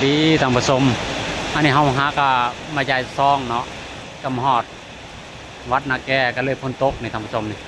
ดีท่านผู้ชมอันนี้เฮาหาก็มาจ่ายซองเนาะกำฮอดวัดนาแก่ก็เลยพ้นตกนี่ท่านผู้ชมนี่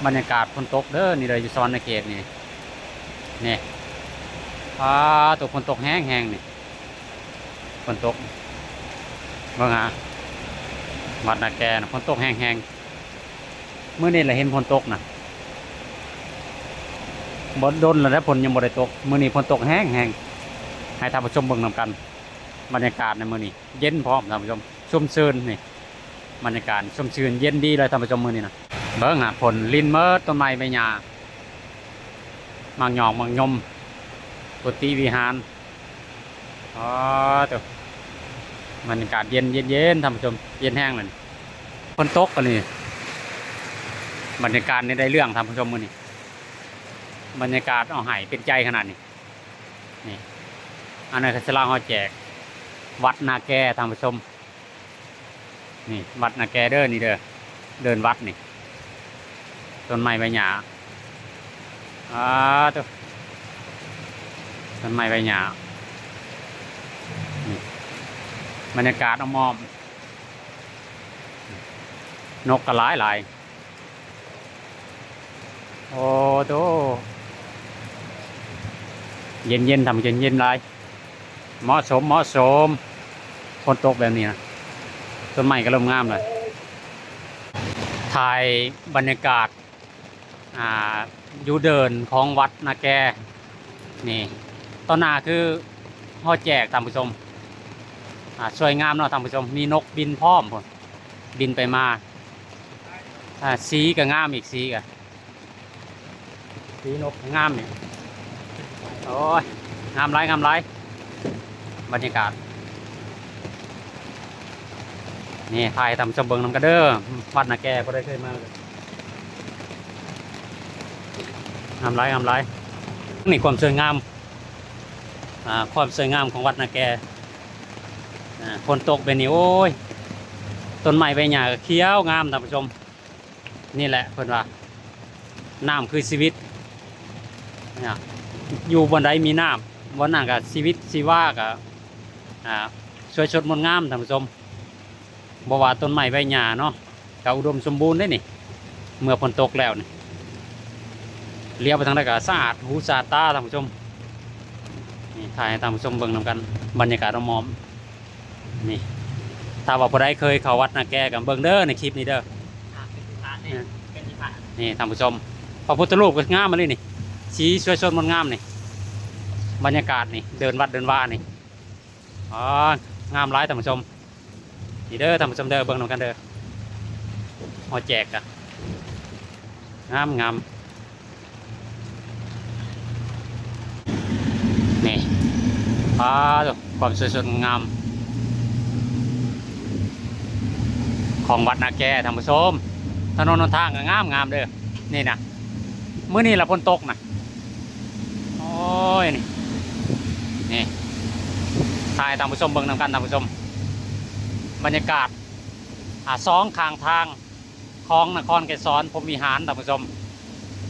บรรยากาศพ้นตกเด้อนี่เลยอยู่สวรรณเขตนี่นี่ตกพ้นตกแห้งนี่พ้นตกเบิ่งฮะวัดนาแก่นะพ้นตกแห้งมื้อนี้แหละเห็นพ้นตกนะบ่โดนแล้วฝนยังบ่ได้ตกมื้อนี้พ้นตกแห้งให้ท่านผู้ชมเบิ่งนำกันบรรยากาศในมื้อนี้เย็นพร้อมท่านผู้ชมชุ่มชื้นนี่บรรยากาศชุ่มชื้นเย็นดีเลยท่านผู้ชมมื้อนี้นะเบิ่งฝนลิ้นเมิดต้นไม้ใบหญ้ามังหยอกมังยมกุฏิวิหารตัวบรรยากาศเย็นท่านผู้ชมเย็นแห้งเลยฝนตกกันนี่บรรยากาศในได้เรื่องท่านผู้ชมมื้อนี้บรรยากาศเอาหายเป็นใจขนาดนี้นี่อันนั้นคือสลาฮอแจกวัดนาแก่ท่านผู้ชมนี่วัดนาแก่เด้อนี่เด้อเดินวัดนี่ต้นไม้ใบหญ้าตัวต้นไม้ใบหญ้านี่บรรยากาศอ้อมนกกระหลายโอ้โตเย็นทำเย็นไรเหมาะสมฝนตกแบบนี้นะต้นไม้ก็เริ่มงามเลยถ่ายบรรยากาศอยู่เดินของวัดนาแกนี่ต้นนาคือห่อแจกท่านผู้ชมสวยงามเนาะท่านผู้ชมมีนกบินพร้อมพุ่นบินไปมาสีก็งามอีกสีนกงามนี่โอ้ยงามไรบรรยากาศนี่ถ่ายทำชมเบิงน้ำกระเด้อวัดนาแก่ก็ได้เคยมาเลยงามไรนี่ความสวยงามของวัดนาแก่ฝนตกเป็นนี่โอ้ยต้นไม้ใบหญ้าเขียวงามท่านผู้ชมนี่แหละเพิ่นว่าน้ำคือชีวิตอยู่บนใดมีน้ำบนนั้นกับชีวิตชีวากับสวยสดงดงามท่านผู้ชมบ่ว่าต้นไม้ใบหญ้าเนาะก็อุดมสมบูรณ์ได้นี่เมื่อฝนตกแล้วนี่เลี้ยวไปทางใดก็สะอาดหูสะอาดตาท่านผู้ชมนี่ถ่ายให้ท่านผู้ชมเบิ่งนำกันบรรยากาศมอมนี่ถ้าว่าผู้ใดเคยเข้าวัดนาแก่กับเบิ่งเด้อในคลิปนี้เด้อนี่ท่านผู้ชมพระพุทธรูปก็งามมาเลยนี่สีสวยสดงดงามนี่บรรยากาศนี่เดินวัดเดินว่านี่งามร้ายท่านผู้ชมนี่เด้อท่านผู้ชมเด้อเบิ่งนำกันเด้อห่อแจกอะงามนี่ความสวยสดงามของวัดนาแก่ท่านผู้ชมถนนหนทางก็งามเด้อนี่นะมื้อนี้ละฝนตกนะโอ้ยนี่ถ่ายท่านผู้ชมเบิ่งนำกันท่านผู้ชมบรรยากาศสองข้างทางของนครไกรสอนพรหมวิหารท่านผู้ชม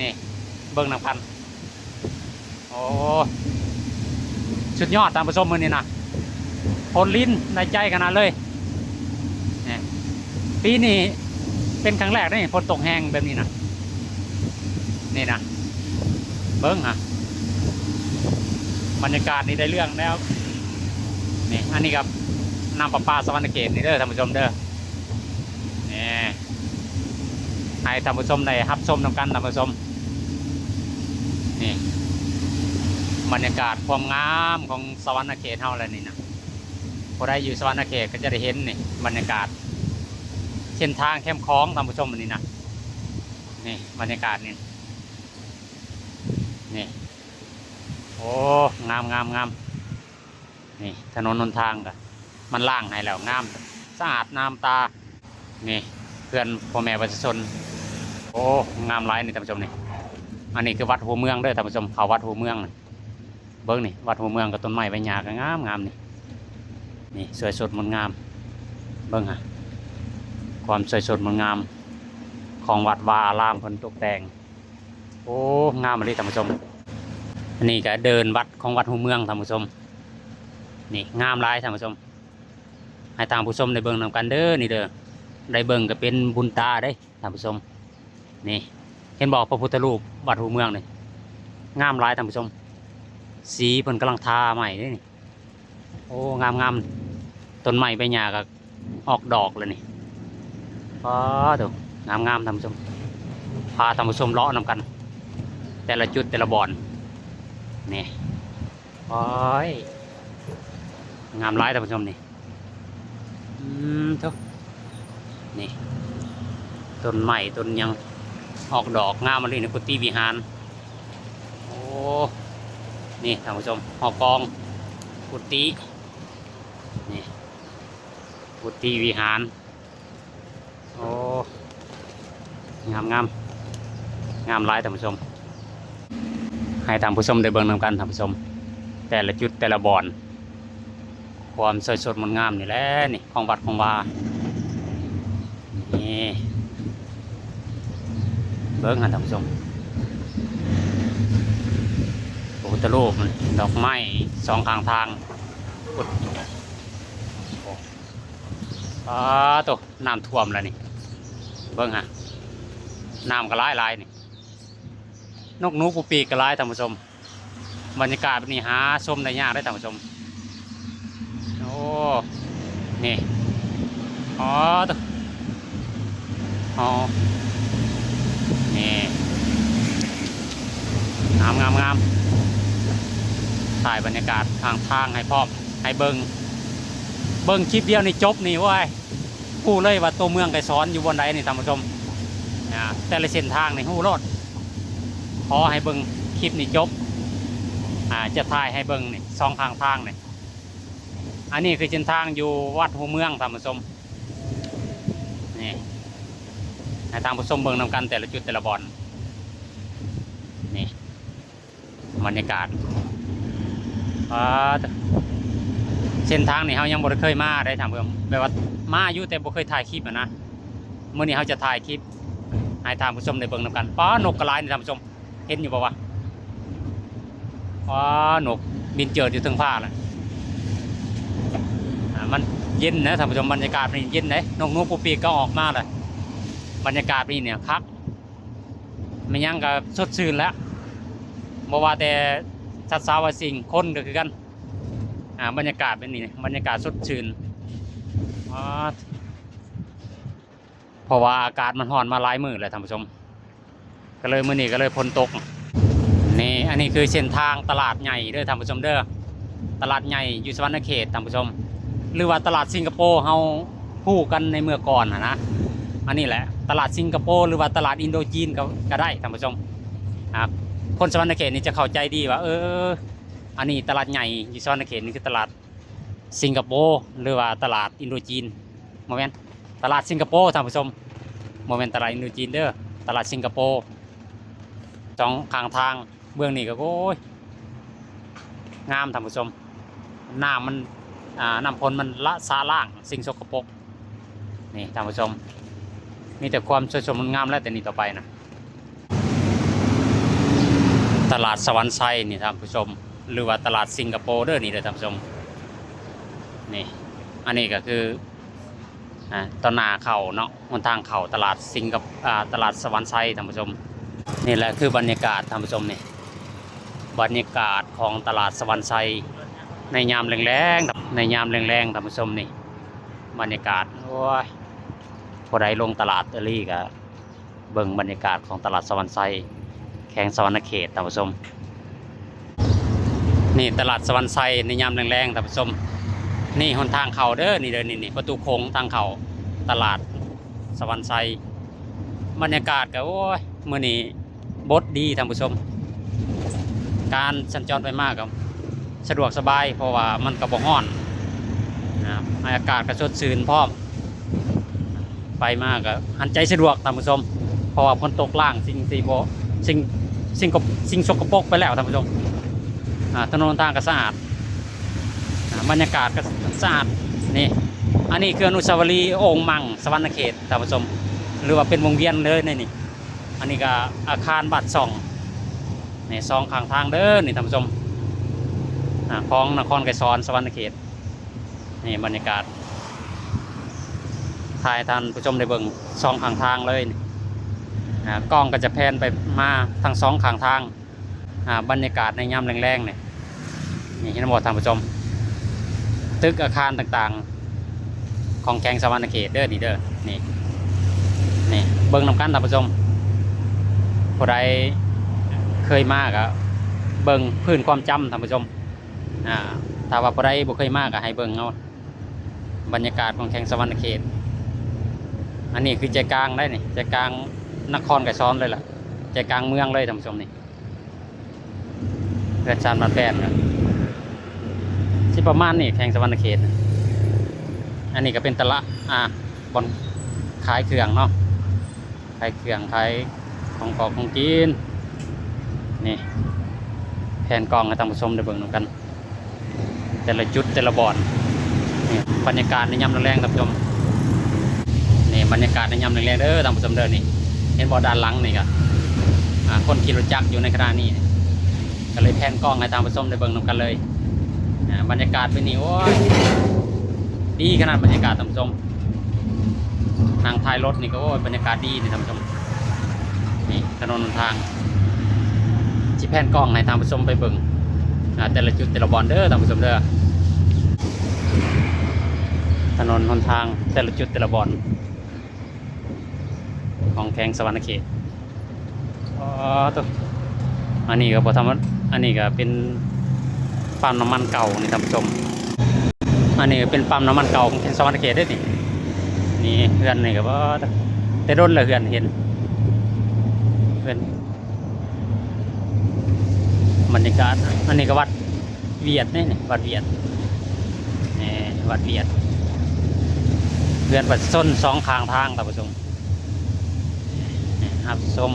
นี่เบิ่งนำกันโอ้สุดยอดท่านผู้ชมมื้อนี้นะฝนลิ้นในใจขนาดเลยปีนี้เป็นครั้งแรกนี่ฝนตกแห้งแบบนี้นะนี่นะเบิ้งบรรยากาศนี่ได้เรื่องแล้วนี่อันนี้ครับน้ำประปาสวรรณเขตนี่เด้อท่านผู้ชมเด้อนี่ให้ท่านผู้ชมได้รับชมนำกันท่านผู้ชมนี่บรรยากาศความงามของสวรรณเขตเท่าไรนี่นะพอได้อยู่สวรรณเขตก็จะได้เห็นนี่บรรยากาศเส้นทางเข้มคล้องท่านผู้ชมอันนี้นะนี่บรรยากาศนี่โอ้งามนี่ถนนหนทางก็มันล่างให้แล้วงามสะอาดน้ำตานี่เพื่อนพ่อแม่ประชาชนโอ้งามหลายนี่ท่านผู้ชมนี่อันนี้คือวัดหัวเมืองด้วยท่านผู้ชมเขาวัดหัวเมืองเบิ้งนี่วัดหัวเมืองกับต้นไม้ใบหญ้าก็งามนี่สวยสดงดงามเบิ้งความสวยสดงดงามของวัดวาอารามคนตกแต่งโอ้งามเลยท่านผู้ชมอันนี้ก็เดินวัดของวัดหัวเมืองท่านผู้ชม นี่งามหลายท่านผู้ชมให้ทางผู้ชมได้เบิ่งนำกันเด้อนี่เด้อได้เบิ่งก็เป็นบุญตาได้ท่านผู้ชมนี่เห็นบอกพระพุทธรูปวัดหูเมืองนี่งามหลายท่านผู้ชมสีเพิ่นกำลังทาใหม่เด้นี่โอ้งามต้นไม้ใบหญ้าก็ออกดอกเลยนี่อ๋อดูงามท่านผู้ชมพาท่านผู้ชมเลาะนำกัน แต่ละจุดแต่ละบ่อนนี่โอ้ยงามหลายท่านผู้ชมนี่ทุกนี่ต้นไม้ต้นยังออกดอกงามมาเลยในกุฏิวิหารโอ้นี่ท่านผู้ชมหอกองกุฏินี่กุฏิวิหารโอ้งามหลายท่านผู้ชมให้ท่านผู้ชมได้เบิ่งนำกันท่านผู้ชมแต่ละจุดแต่ละบ่อนความสวยสดงดงามนี่แหละนี่ของวัดของวานี่เบิ่งท่านผู้ชมพระพุทธรูปดอกไม้สองข้างทางปุดตัวน้ำท่วมแล้วนี่เบิ่งฮะน้ำก็ไหลนี่นกหนูปูปีกก็ไหลท่านผู้ชมบรรยากาศแบบนี้หาชมได้ยากได้ท่านผู้ชมโอ้นี่อ๋อตัวอ๋อนี่งามถ่ายบรรยากาศทางให้พร้อมให้เบิ่งคลิปเดียวนี่จบนี่ว้ายพูดเลยว่าตัวเมืองไก่ซ้อนอยู่บนใดนี่ท่านผู้ชมแต่ละเส้นทางนี่หูรอดขอให้เบิ่งคลิปนี่จบจะถ่ายให้เบิ่งนี่สองข้างทางนี่อันนี้คือเส้นทางอยู่วัดหูเมืองท่านผู้ชมนี่ให้ทางผู้ชมเบิ่งนำกันแต่ละจุดแต่ละบ่อนนี่บรรยากาศเส้นทางนี่เขายังบ่เคยมาได้ทางเพิ่มแบบว่ามาอยู่แต่บ่เคยถ่ายคลิปนะเมื่อนี้เขาจะถ่ายคลิปให้ทางผู้ชมได้เบิ่งนำกันนกกระไรนี่ท่านผู้ชมเห็นอยู่ป่าวะนกบินเจิดอยู่ถึงฟ้าเลยมันเย็นนะท่านผู้ชมบรรยากาศนี่เย็นเลยนกนูปูปีกก็ออกมาเลยบรรยากาศนี่เนี่ยคักไม่ยังก็สดชื่นแล้วบอกว่าแต่สัตว์สาวสิ่งคนก็คือกันบรรยากาศเป็นนี่บรรยากาศสดชื่นเพราะว่าอากาศมันร้อนมาหลายมื้อเลยท่านผู้ชมก็เลยมื้อนี้ก็เลยฝนตกนี่อันนี้คือเส้นทางตลาดใหญ่เด้อท่านผู้ชมเด้อตลาดใหญ่อยู่สวรรณเขตท่านผู้ชมหรือว่าตลาดสิงคโปร์เฮาคู่กันในเมื่อก่อนนะอันนี้แหละตลาดสิงคโปร์หรือว่าตลาดอินโดจีนก็ได้ท่านผู้ชมคนสวรรณเขตนี่จะเข้าใจดีว่าอันนี้ตลาดใหญ่อยู่สวรรณเขตนี่คือตลาดสิงคโปร์หรือว่าตลาดอินโดจีนโมเมนต์ตลาดสิงคโปร์ท่านผู้ชมโมเมนต์ตลาดอินโดจีนเด้อตลาดสิงคโปร์สองข้างทางเบื้องนี้ก็โอ้ยงามท่านผู้ชมน้ำมันน้ำพลมันละซาล่างสิ่งสกปรกนี่ท่านผู้ชมมีแต่ความสวยสดงามแล้วแต่นี่ต่อไปนะตลาดสวรรค์ไซนี่ท่านผู้ชมหรือว่าตลาดสิงคโปร์เด้อนี่เลยท่านผู้ชมนี่อันนี้ก็คือตอนหน้าเข่าเนาะบนทางเข่าตลาดตลาดสวรรค์ไซท่านผู้ชมนี่แหละคือบรรยากาศท่านผู้ชมนี่บรรยากาศของตลาดสวรรค์ไซในยามแรงๆท่านผู้ชมนี่บรรยากาศโอ้ยพอได้ลงตลาดลี่ก็เบิ่งบรรยากาศของตลาดสวรรค์ไซแข่งสวรรณเขตท่านผู้ชมนี่ตลาดสวรรค์ไซในยามแรงๆท่านผู้ชมนี่หนทางเข่าเด้อนี่เด้อนี่ประตูโค้งทางเข่าตลาดสวรรค์ไซบรรยากาศก็โอ้ยมื้อนี้บดดีท่านผู้ชมการสัญจรไปมากกับสะดวกสบายเพราะว่ามันกระบอกห้อนอากาศก็สดชื่นพร้อมไปมากก็หันใจสะดวกท่านผู้ชมเพราะว่าฝนตกล่างสิ่งสกปรกไปแล้วท่านผู้ชมถนนทางก็สะอาดบรรยากาศก็สะอาดนี่อันนี้คืออนุสาวรีย์องค์มังสวรรณเขตท่านผู้ชมหรือว่าเป็นวงเวียนเลยนี่อันนี้ก็อาคารบัตร2นี่2ข้างทางเด้อนี่ท่านผู้ชม ของนครไกรสอนสวรรณเขตนี่บรรยากาศถ่ายท่านผู้ชมได้เบิ่งสองข้างทางเลยกล้องก็จะแพนไปมาทั้งสองข้างทางบรรยากาศในยามแรงๆเนี่ยนี่ที่นบอกท่านผู้ชมตึกอาคารต่างๆของแขงสวรรณเขตเด้อนี่เด้อนี่เบิ่งนำกันท่านผู้ชมผู้ใดเคยมากอะเบิ่งพื้นความจำท่านผู้ชมถ้าว่าผู้ใดบ่เคยมากอะให้เบิ่งเอาบรรยากาศของแขงสวรรณเขตอันนี้คือใจกลางได้นี่ใจกลางนครไกรสอนเลยล่ะใจกลางเมืองเลยท่านผู้ชมนี่เกิดชานบ้านแป้นครับที่ประมาณนี่แขงสวรรณเขตอันนี้ก็เป็นตลาดบนขายเครื่องเนาะขายเครื่องขายของกอกของกินนี่แผนกล้องให้ท่านผู้ชมได้เบิ่งกันแต่ละจุดแต่ละบอนนี่บรรยากาศในยามแรงๆท่านผู้ชมนี่บรรยากาศในยามแรงๆเด้อท่านผู้ชมเด้อนี่เห็นบ่อด้านหลังนี่ก็คนขี่รถจักรอยู่ในขณะนี้ก็เลยแผนกล้องให้ท่านผู้ชมได้เบิ่งกันเลยบรรยากาศเป็นนี่โอ้ยดีขนาดบรรยากาศท่านผู้ชมทางท้ายรถนี่ก็โอ้ยบรรยากาศดีนี่ท่านผู้ชมนี่ถนนทางที่แผนกล้องให้ท่านผู้ชมไปเบิ่งแต่ละจุดแต่ละบอนเด้อท่านผู้ชมเด้อถนนหนทางแต่ละจุดแต่ละบอนของแขงสวรรณเขตตัวอันนี้ก็บ่ทำอันนี้ก็เป็นปั๊มน้ำมันเก่านี่ท่านผู้ชมอันนี้เป็นปั๊มน้ำมันเก่าของแขงสวรรณเขตได้นี่เฮือนนี่ก็บ่แต่โดนละเฮือนเห็นเฮือนบรรยากาศอันนี้ก็วัดเวียดนี่วัดเวียดวัดเวียดเฮือนปัดส้นสองข้างทางท่านผู้ชมครับชม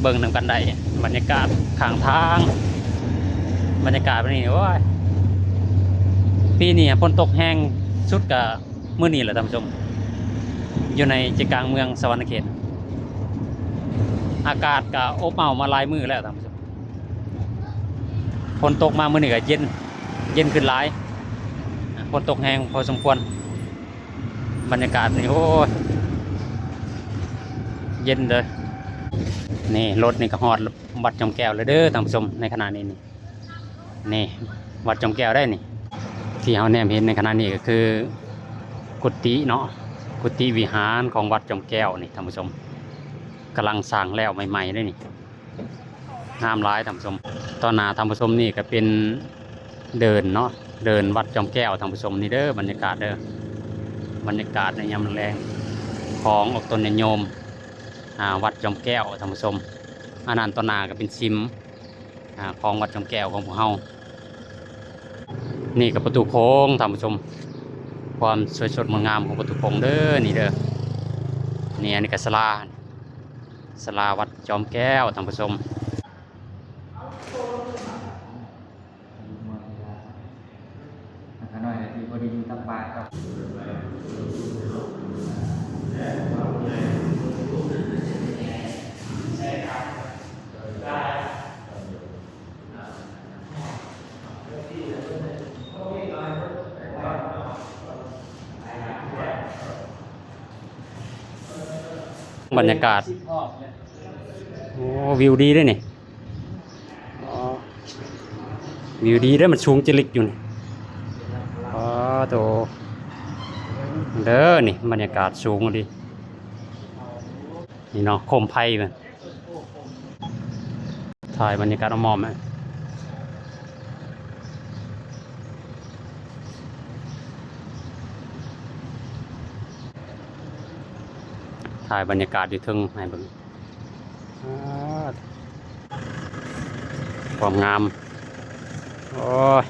เบิ่งนำกันได้บรรยากาศข้างทางบรรยากาศแบบนี้โอ้ยปีนี้ฝนตกแห้งสุดกับมื้อนี้แหละท่านผู้ชมอยู่ในใจกลางเมืองสวรรณเขตอากาศก็อบอ้าวมาหลายมื้อแล้วท่านผู้ชมฝนตกมามื้อนี้ก็เย็นขึ้นหลายฝนตกแห้งพอสมควรบรรยากาศนี่โอ้ยเย็นเลยนี่รถนี่ก็ฮอดวัดจอมแก้วเลยเด้อท่านผู้ชมในขณะนี้นี่วัดจอมแก้วได้นี่ที่เฮาแนมเห็นในขณะนี้ก็คือกุฏิเนาะกุฏิวิหารของวัดจอมแก้วนี่ท่านผู้ชมกำลังสร้างแล้วใหม่ๆได้นี่งามหลายท่านผู้ชมตอนหน้าท่านผู้ชมนี่ก็เป็นเดินเนาะเดินวัดจอมแก้วท่านผู้ชมนี่เด้อบรรยากาศเด้อบรรยากาศในยามแรงของออกตนโยมวัดจอมแก้วท่านผู้ชมอันนั้นตอนหน้าก็เป็นซิมของวัดจอมแก้วของพวกเฮานี่กับประตูโค้งท่านผู้ชมความสวยสดงดงามของประตูโค้งเด้อนี่เด้อนี่อันนี้ก็ศาลาวัดจอมแก้วท่านผู้ชมหน่อยที่พอดีอยู่ตักบาตรครับบรรยากาศโอ้วิวดีด้วยนี่วิวดีด้วยมันสูงจริกอยู่นี่โตเด้อนี่บรรยากาศสูงดีนี่เนาะโคมไฟมันถ่ายบรรยากาศมอมถ่ายบรรยากาศอยู่ทึ่งให้เบิ่งความงามโอ้ย